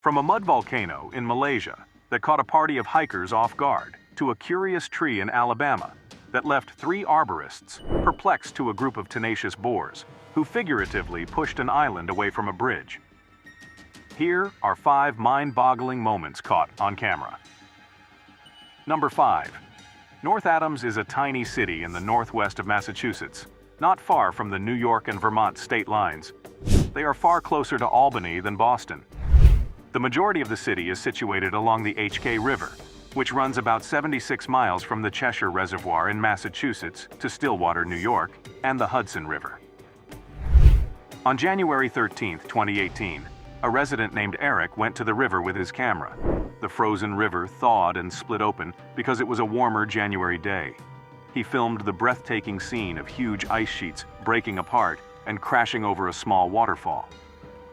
From a mud volcano in Malaysia that caught a party of hikers off guard to a curious tree in Alabama that left three arborists perplexed to a group of tenacious boars who figuratively pushed an island away from a bridge. Here are 5 mind-boggling moments caught on camera. Number 5. North Adams is a tiny city in the northwest of Massachusetts, not far from the New York and Vermont state lines. They are far closer to Albany than Boston. The majority of the city is situated along the HK River, which runs about 76 miles from the Cheshire Reservoir in Massachusetts to Stillwater, New York, and the Hudson River. On January 13, 2018, a resident named Eric went to the river with his camera. The frozen river thawed and split open because it was a warmer January day. He filmed the breathtaking scene of huge ice sheets breaking apart and crashing over a small waterfall.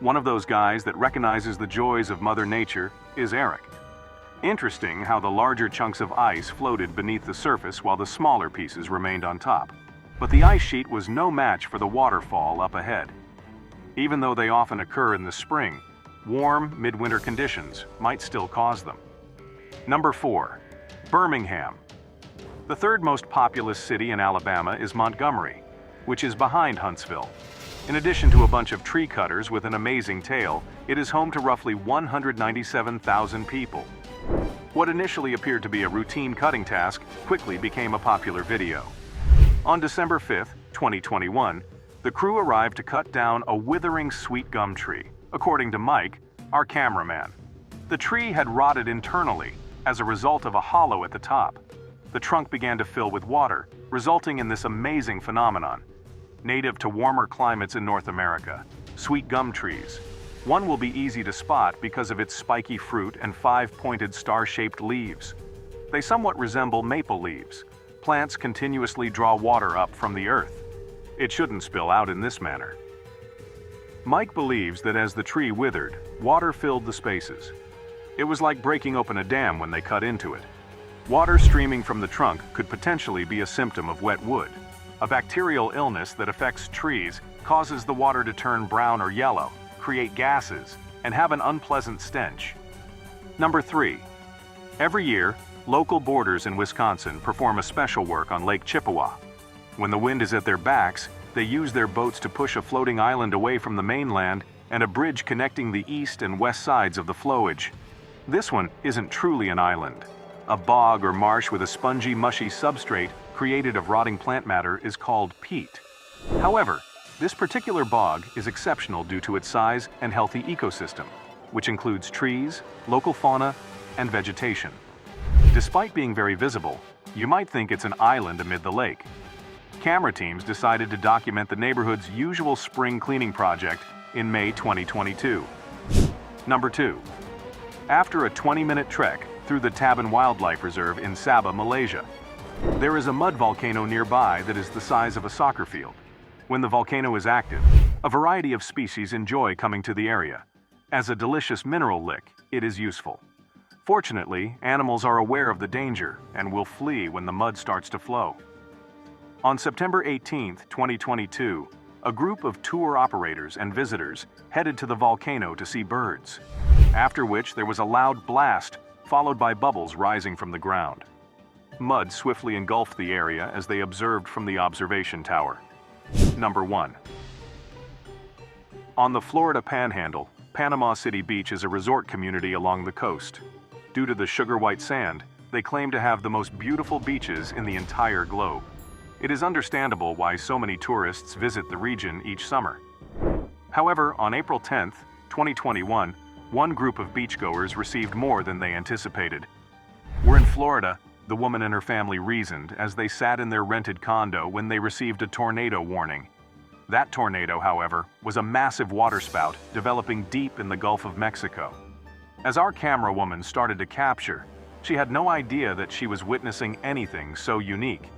One of those guys that recognizes the joys of Mother Nature is Eric. Interesting how the larger chunks of ice floated beneath the surface while the smaller pieces remained on top. But the ice sheet was no match for the waterfall up ahead. Even though they often occur in the spring, warm midwinter conditions might still cause them. Number 4. Birmingham. The third most populous city in Alabama is Montgomery, which is behind Huntsville. In addition to a bunch of tree cutters with an amazing tale, it is home to roughly 197,000 people. What initially appeared to be a routine cutting task quickly became a popular video. On December 5, 2021, the crew arrived to cut down a withering sweet gum tree, according to Mike, our cameraman. The tree had rotted internally as a result of a hollow at the top. The trunk began to fill with water, resulting in this amazing phenomenon. Native to warmer climates in North America, sweet gum trees. One will be easy to spot because of its spiky fruit and 5-pointed star-shaped leaves. They somewhat resemble maple leaves. Plants continuously draw water up from the earth. It shouldn't spill out in this manner. Mike believes that as the tree withered, water filled the spaces. It was like breaking open a dam when they cut into it. Water streaming from the trunk could potentially be a symptom of wet wood. A bacterial illness that affects trees causes the water to turn brown or yellow, create gases, and have an unpleasant stench. Number 3. Every year, local boarders in Wisconsin perform a special work on Lake Chippewa. When the wind is at their backs, they use their boats to push a floating island away from the mainland and a bridge connecting the east and west sides of the flowage. This one isn't truly an island. A bog or marsh with a spongy, mushy substrate created of rotting plant matter is called peat. However, this particular bog is exceptional due to its size and healthy ecosystem, which includes trees, local fauna, and vegetation. Despite being very visible, you might think it's an island amid the lake. Camera teams decided to document the neighborhood's usual spring cleaning project in May 2022. Number 2. After a 20-minute trek through the Taban Wildlife Reserve in Sabah, Malaysia, there is a mud volcano nearby that is the size of a soccer field. When the volcano is active, a variety of species enjoy coming to the area. As a delicious mineral lick, it is useful. Fortunately, animals are aware of the danger and will flee when the mud starts to flow. On September 18, 2022, a group of tour operators and visitors headed to the volcano to see birds, after which there was a loud blast, followed by bubbles rising from the ground. Mud swiftly engulfed the area as they observed from the observation tower. Number 1. On the Florida Panhandle, Panama City Beach is a resort community along the coast. Due to the sugar-white sand, they claim to have the most beautiful beaches in the entire globe. It is understandable why so many tourists visit the region each summer. However, on April 10, 2021, one group of beachgoers received more than they anticipated. "We're in Florida," the woman and her family reasoned as they sat in their rented condo when they received a tornado warning. That tornado, however, was a massive waterspout developing deep in the Gulf of Mexico. As our camera woman started to capture, she had no idea that she was witnessing anything so unique.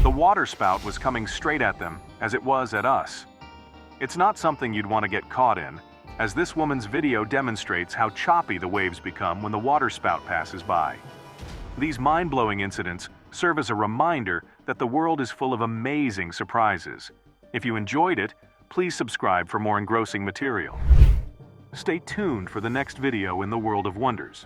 The waterspout was coming straight at them as it was at us. It's not something you'd want to get caught in, as this woman's video demonstrates how choppy the waves become when the waterspout passes by. These mind-blowing incidents serve as a reminder that the world is full of amazing surprises. If you enjoyed it, please subscribe for more engrossing material. Stay tuned for the next video in the world of wonders.